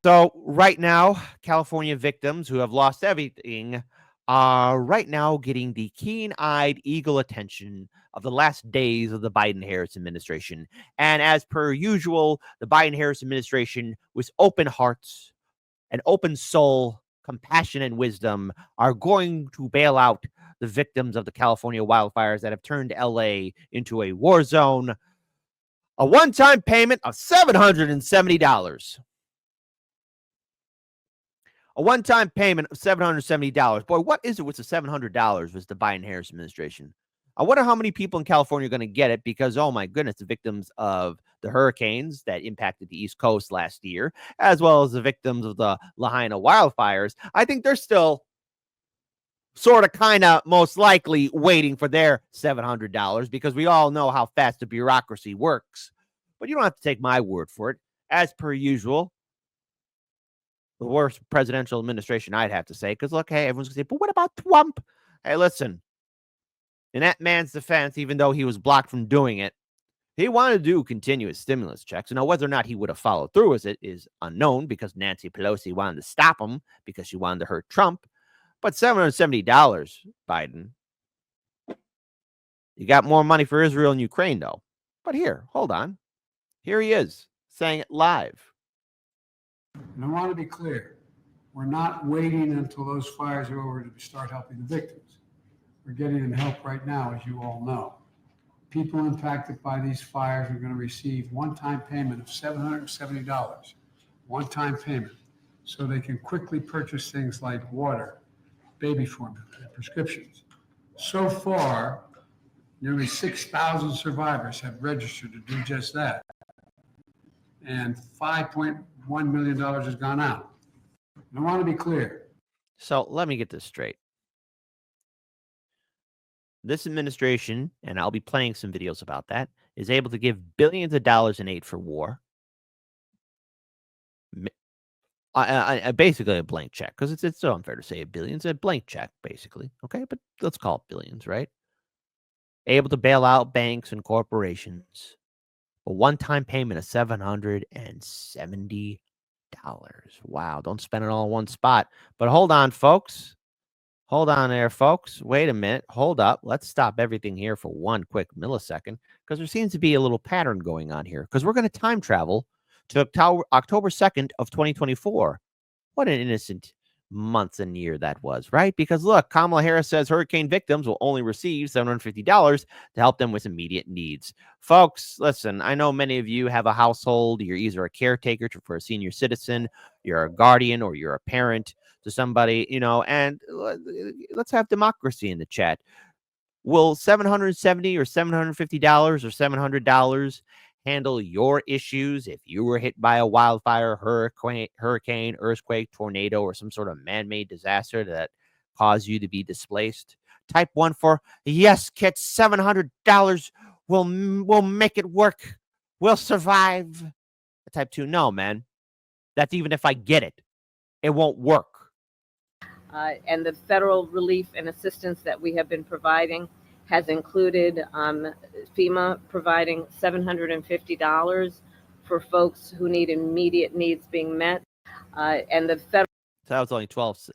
So right now, California victims who have lost everything are right now getting the keen-eyed eagle attention of the last days of the Biden-Harris administration. And as per usual, the Biden-Harris administration, with open hearts and open soul, compassion, and wisdom, are going to bail out the victims of the California wildfires that have turned LA into a war zone. A one-time payment of $770. A one-time payment of $770. Boy, what is it with the $700 was the Biden-Harris administration? I wonder how many people in California are going to get it because, oh my goodness, the victims of the hurricanes that impacted the East Coast last year, as well as the victims of the Lahaina wildfires, I think they're still sort of kind of most likely waiting for their $700 because we all know how fast the bureaucracy works. But you don't have to take my word for it. As per usual, the worst presidential administration, I'd have to say, because look, hey, everyone's gonna say, but what about Trump? Hey, listen, in that man's defense, even though he was blocked from doing it, he wanted to do continuous stimulus checks. Now, whether or not he would have followed through with it is unknown because Nancy Pelosi wanted to stop him because she wanted to hurt Trump. But $770, Biden, you got more money for Israel and Ukraine, though. But here, hold on. Here he is saying it live. And I want to be clear. We're not waiting until those fires are over to start helping the victims. We're getting them help right now, as you all know. People impacted by these fires are going to receive one-time payment of $770, one-time payment, so they can quickly purchase things like water, baby formula, and prescriptions. So far, nearly 6,000 survivors have registered to do just that. And $5.1 million has gone out. And I want to be clear. So let me get this straight. This administration, and I'll be playing some videos about that, is able to give billions of dollars in aid for war. Basically a blank check, because it's so unfair to say a billion. It's a blank check, basically. Okay, but let's call it billions, right? Able to bail out banks and corporations. A one-time payment of $770. Wow, don't spend it all in one spot. But hold on, folks. Hold on there, folks. Wait a minute. Hold up. Let's stop everything here for one quick millisecond because there seems to be a little pattern going on here because we're going to time travel to October 2nd of 2024. What an innocent month and year that was, right? Because look, Kamala Harris says hurricane victims will only receive $750 to help them with immediate needs. Folks, listen, I know many of you have a household. You're either a caretaker for a senior citizen, you're a guardian, or you're a parent to somebody, and let's have democracy in the chat. Will $770 or $750 or $700 handle your issues if you were hit by a wildfire, hurricane, earthquake, tornado, or some sort of man-made disaster that caused you to be displaced? Type 1 for yes, Kit. $700 will make it work. We'll survive. Type 2, no, man. That's even if I get it. It won't work. And the federal relief and assistance that we have been providing has included FEMA providing $750 for folks who need immediate needs being met. And the federal. So that was only 12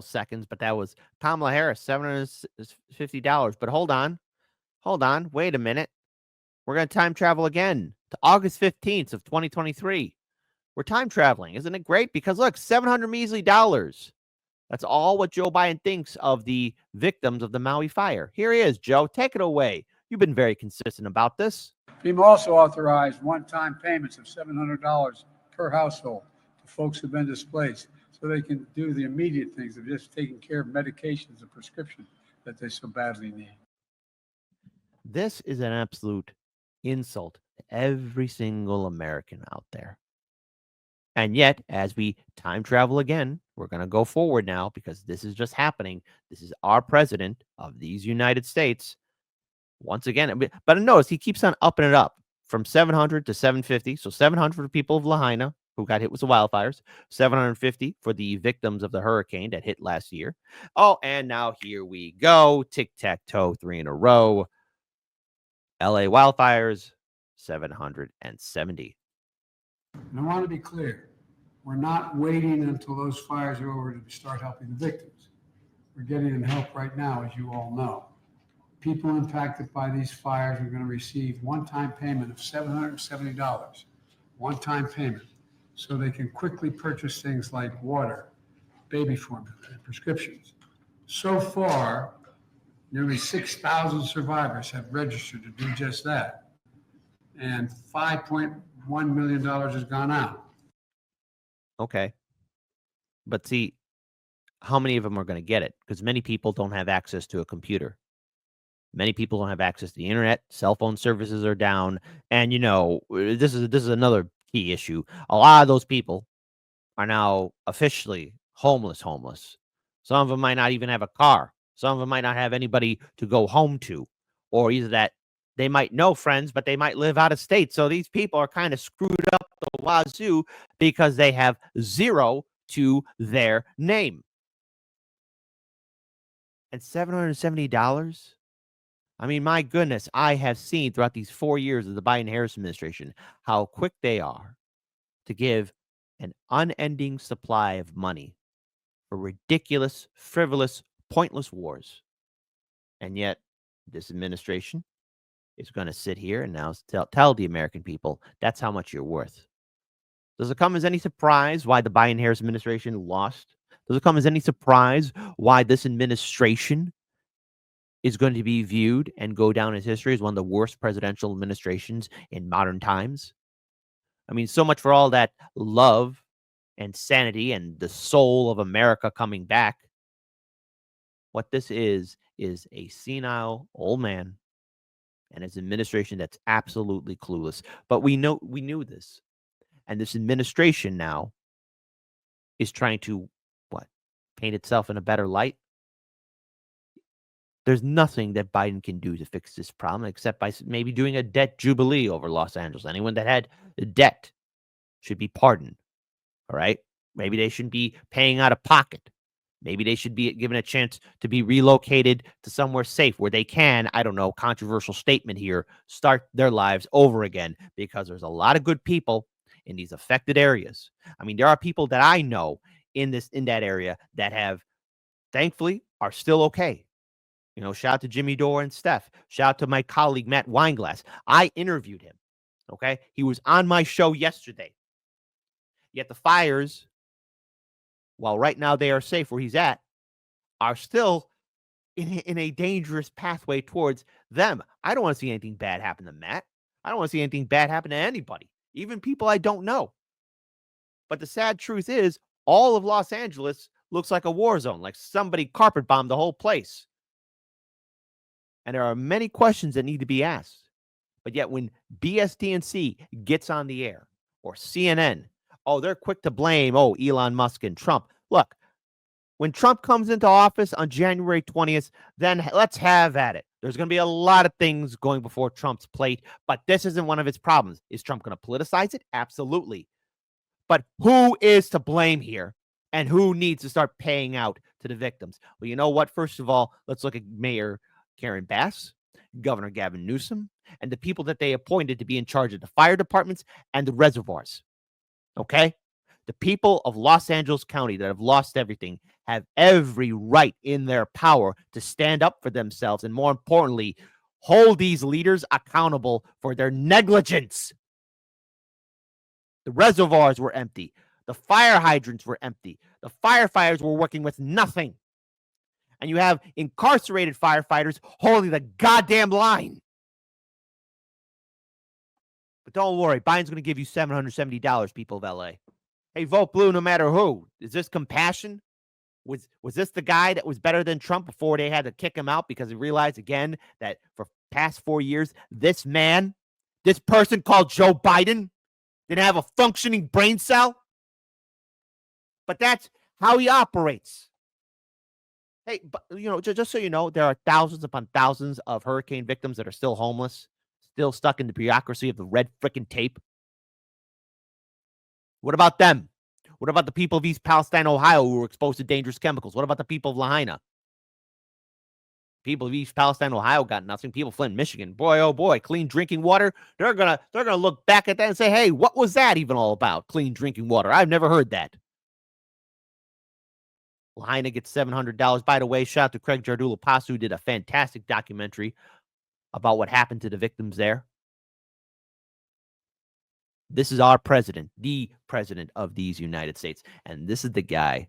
seconds, but that was Kamala Harris, $750. But hold on. Wait a minute. We're going to time travel again to August 15th of 2023. We're time traveling. Isn't it great? Because look, $700 measly dollars. That's all what Joe Biden thinks of the victims of the Maui fire. Here he is, Joe. Take it away. You've been very consistent about this. FEMA also authorized one-time payments of $700 per household to folks who've been displaced so they can do the immediate things of just taking care of medications and prescriptions that they so badly need. This is an absolute insult to every single American out there. And yet, as we time travel again, we're going to go forward now because this is just happening. This is our president of these United States. Once again, but notice he keeps on upping it up from 700 to 750. So 700 for the people of Lahaina who got hit with the wildfires, 750 for the victims of the hurricane that hit last year. Oh, and now here we go. Tic-tac-toe, 3 in a row. LA wildfires, 770. And I want to be clear. We're not waiting until those fires are over to start helping the victims. We're getting them help right now, as you all know. People impacted by these fires are going to receive one-time payment of $770, one-time payment, so they can quickly purchase things like water, baby formula, and prescriptions. So far, nearly 6,000 survivors have registered to do just that. And $5.1 million has gone out. Okay. But see, how many of them are going to get it? Because many people don't have access to a computer. Many people don't have access to the internet. Cell phone services are down. And, this is another key issue. A lot of those people are now officially homeless. Some of them might not even have a car. Some of them might not have anybody to go home to, or either that they might know friends, but they might live out of state. So these people are kind of screwed up the wazoo because they have zero to their name. And $770? I mean, my goodness, I have seen throughout these 4 years of the Biden-Harris administration how quick they are to give an unending supply of money for ridiculous, frivolous, pointless wars. And yet, this administration is going to sit here and now tell the American people that's how much you're worth. Does it come as any surprise why the Biden-Harris administration lost? Does it come as any surprise why this administration is going to be viewed and go down in history as one of the worst presidential administrations in modern times? I mean, so much for all that love and sanity and the soul of America coming back. What this is a senile old man and his administration that's absolutely clueless. But we knew this. And this administration now is trying to paint itself in a better light. There's nothing that Biden can do to fix this problem except by maybe doing a debt jubilee over Los Angeles. Anyone that had debt should be pardoned. All right. Maybe they shouldn't be paying out of pocket. Maybe they should be given a chance to be relocated to somewhere safe where they can, I don't know, controversial statement here, start their lives over again, because there's a lot of good people in these affected areas. I mean, there are people that I know in that area that have, thankfully, are still okay. Shout out to Jimmy Dore and Steph. Shout out to my colleague, Matt Weinglass. I interviewed him. Okay. He was on my show yesterday. Yet the fires, while right now they are safe where he's at, are still in a dangerous pathway towards them. I don't want to see anything bad happen to Matt. I don't want to see anything bad happen to anybody, even people I don't know. But the sad truth is, all of Los Angeles looks like a war zone, like somebody carpet bombed the whole place. And there are many questions that need to be asked. But yet when BSTNC gets on the air, or CNN, they're quick to blame, Elon Musk and Trump. Look, when Trump comes into office on January 20th, then let's have at it. There's going to be a lot of things going before Trump's plate, but this isn't one of his problems. Is Trump going to politicize it? Absolutely. But who is to blame here, and who needs to start paying out to the victims? Well, you know what? First of all, let's look at Mayor Karen Bass, Governor Gavin Newsom, and the people that they appointed to be in charge of the fire departments and the reservoirs. Okay? The people of Los Angeles County that have lost everything have every right in their power to stand up for themselves and, more importantly, hold these leaders accountable for their negligence. The reservoirs were empty. The fire hydrants were empty. The firefighters were working with nothing. And you have incarcerated firefighters holding the goddamn line. But don't worry, Biden's going to give you $770, people of LA. Hey, vote blue no matter who. Is this compassion? Was this the guy that was better than Trump before they had to kick him out because he realized again that for past 4 years, this person called Joe Biden didn't have a functioning brain cell? But that's how he operates. Hey, but just so you know, there are thousands upon thousands of hurricane victims that are still homeless, still stuck in the bureaucracy of the red frickin' tape. What about them? What about the people of East Palestine, Ohio, who were exposed to dangerous chemicals? What about the people of Lahaina? People of East Palestine, Ohio got nothing. People Flint, Michigan, boy, oh boy, clean drinking water. They're gonna look back at that and say, hey, what was that even all about? Clean drinking water. I've never heard that. Lahaina gets $700. By the way, shout out to Craig Jardula-Pasu, who did a fantastic documentary about what happened to the victims there. This is our president, the president of these United States. And this is the guy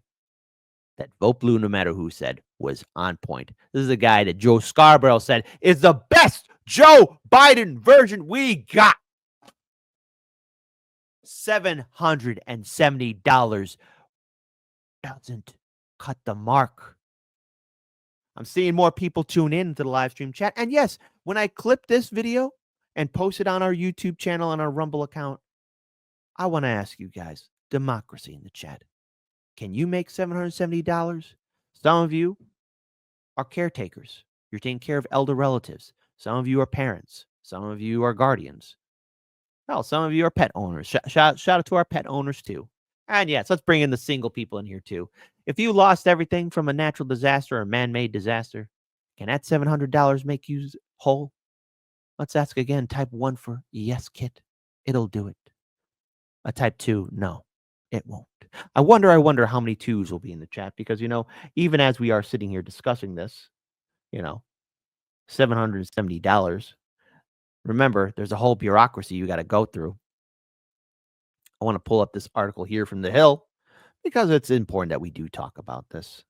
that Vote Blue, no matter who said, was on point. This is the guy that Joe Scarborough said is the best Joe Biden version we got. $770 doesn't cut the mark. I'm seeing more people tune in to the live stream chat. And yes, when I clip this video and post it on our YouTube channel and our Rumble account, I want to ask you guys, democracy in the chat. Can you make $770? Some of you are caretakers. You're taking care of elder relatives. Some of you are parents. Some of you are guardians. Well, some of you are pet owners. Shout out to our pet owners too. And yes, let's bring in the single people in here too. If you lost everything from a natural disaster or a man-made disaster, can that $700 make you whole? Let's ask again. Type 1 for yes, Kit. It'll do it. A type 2, no, it won't. I wonder how many 2s will be in the chat because, even as we are sitting here discussing this, $770. Remember, there's a whole bureaucracy you got to go through. I want to pull up this article here from The Hill because it's important that we do talk about this.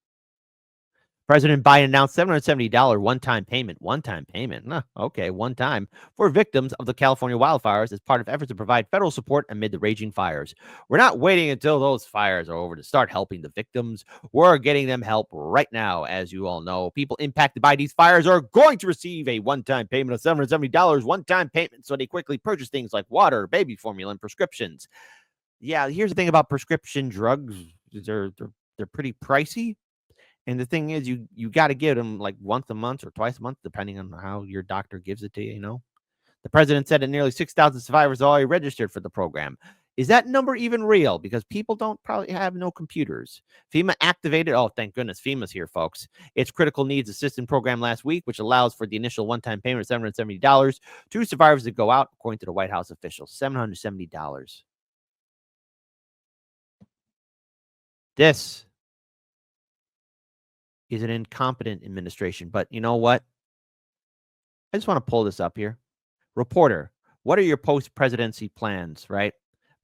President Biden announced $770 one-time payment. One-time payment. Okay, one time for victims of the California wildfires as part of efforts to provide federal support amid the raging fires. We're not waiting until those fires are over to start helping the victims. We're getting them help right now. As you all know, people impacted by these fires are going to receive a one-time payment of $770 one-time payment, so they quickly purchase things like water, baby formula, and prescriptions. Yeah, here's the thing about prescription drugs. They're pretty pricey. And the thing is, you got to give them like once a month or twice a month, depending on how your doctor gives it to you, The president said that nearly 6,000 survivors already registered for the program. Is that number even real? Because people don't probably have no computers. FEMA activated. Oh, thank goodness FEMA's here, folks. Its critical needs assistance program last week, which allows for the initial one-time payment of $770 to survivors that go out, according to the White House officials. $770. This is an incompetent administration. But you know what? I just want to pull this up here. Reporter, what are your post-presidency plans, right?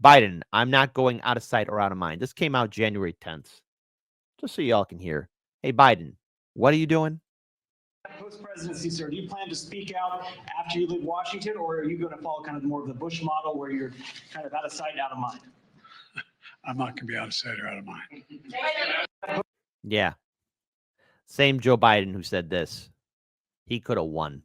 Biden, I'm not going out of sight or out of mind. This came out January 10th. Just so y'all can hear. Hey, Biden, what are you doing? Post-presidency, sir, do you plan to speak out after you leave Washington, or are you going to follow kind of more of the Bush model where you're kind of out of sight, out of mind? I'm not going to be out of sight or out of mind. Yeah. Same Joe Biden who said this. He could have won.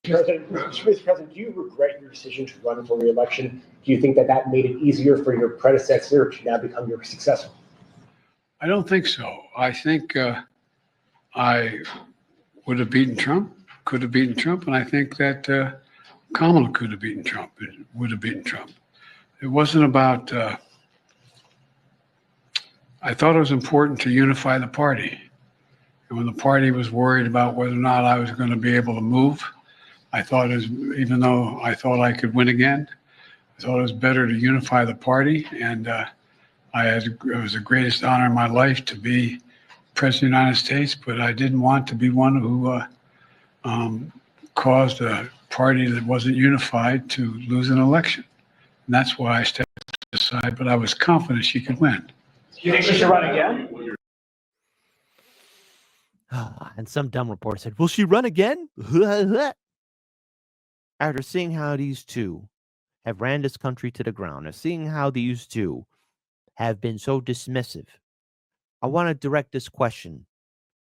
Mr. President, do you regret your decision to run for re-election? Do you think that made it easier for your predecessor to now become your successor? I don't think so. I think I would have beaten Trump, could have beaten Trump, and I think that Kamala could have beaten Trump, would have beaten Trump. It wasn't about, I thought it was important to unify the party. And when the party was worried about whether or not I was going to be able to move, I thought even though I thought I could win again, I thought it was better to unify the party. And it was the greatest honor in my life to be president of the United States, but I didn't want to be one who caused a party that wasn't unified to lose an election. And that's why I stepped aside, but I was confident she could win. Do you think she should run again? And some dumb reporter said, will she run again? After seeing how these two have ran this country to the ground, and seeing how these two have been so dismissive, I want to direct this question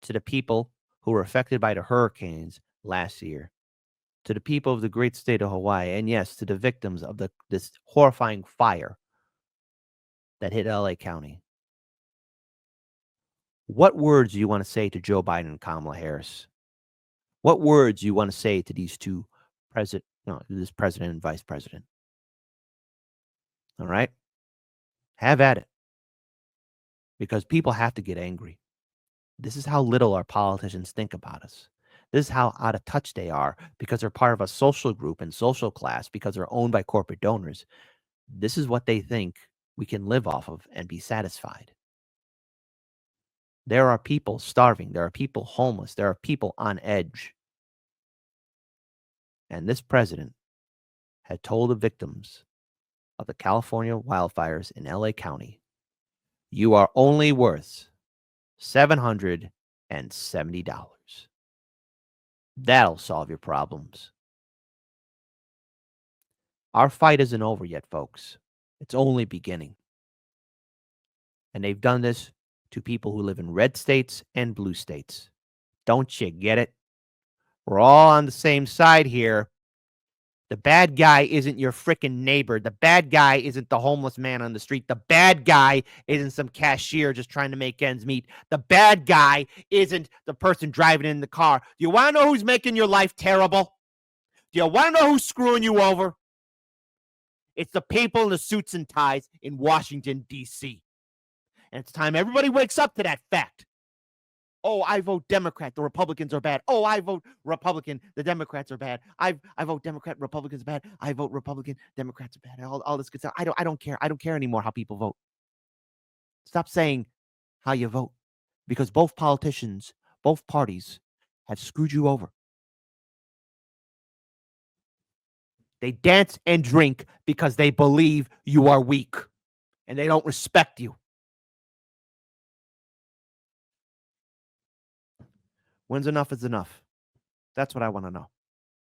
to the people who were affected by the hurricanes last year, to the people of the great state of Hawaii, and yes, to the victims of this horrifying fire that hit LA County. What words do you want to say to Joe Biden and Kamala Harris? What words do you want to say to these two this president and vice president? All right? Have at it. Because people have to get angry. This is how little our politicians think about us. This is how out of touch they are because they're part of a social group and social class because they're owned by corporate donors. This is what they think we can live off of and be satisfied. There are people starving. There are people homeless. There are people on edge. And this president had told the victims of the California wildfires in LA County, you are only worth $770. That'll solve your problems. Our fight isn't over yet, folks. It's only beginning. And they've done this to people who live in red states and blue states. Don't you get it? We're all on the same side here. The bad guy isn't your frickin' neighbor. The bad guy isn't the homeless man on the street. The bad guy isn't some cashier just trying to make ends meet. The bad guy isn't the person driving in the car. Do you want to know who's making your life terrible? Do you want to know who's screwing you over? It's the people in the suits and ties in Washington, D.C. And it's time everybody wakes up to that fact. Oh, I vote Democrat. The Republicans are bad. Oh, I vote Republican. The Democrats are bad. I vote Democrat. Republicans are bad. I vote Republican. Democrats are bad. All this good stuff. I don't care. I don't care anymore how people vote. Stop saying how you vote, because both politicians, both parties have screwed you over. They dance and drink because they believe you are weak and they don't respect you. When's enough is enough? That's what I want to know.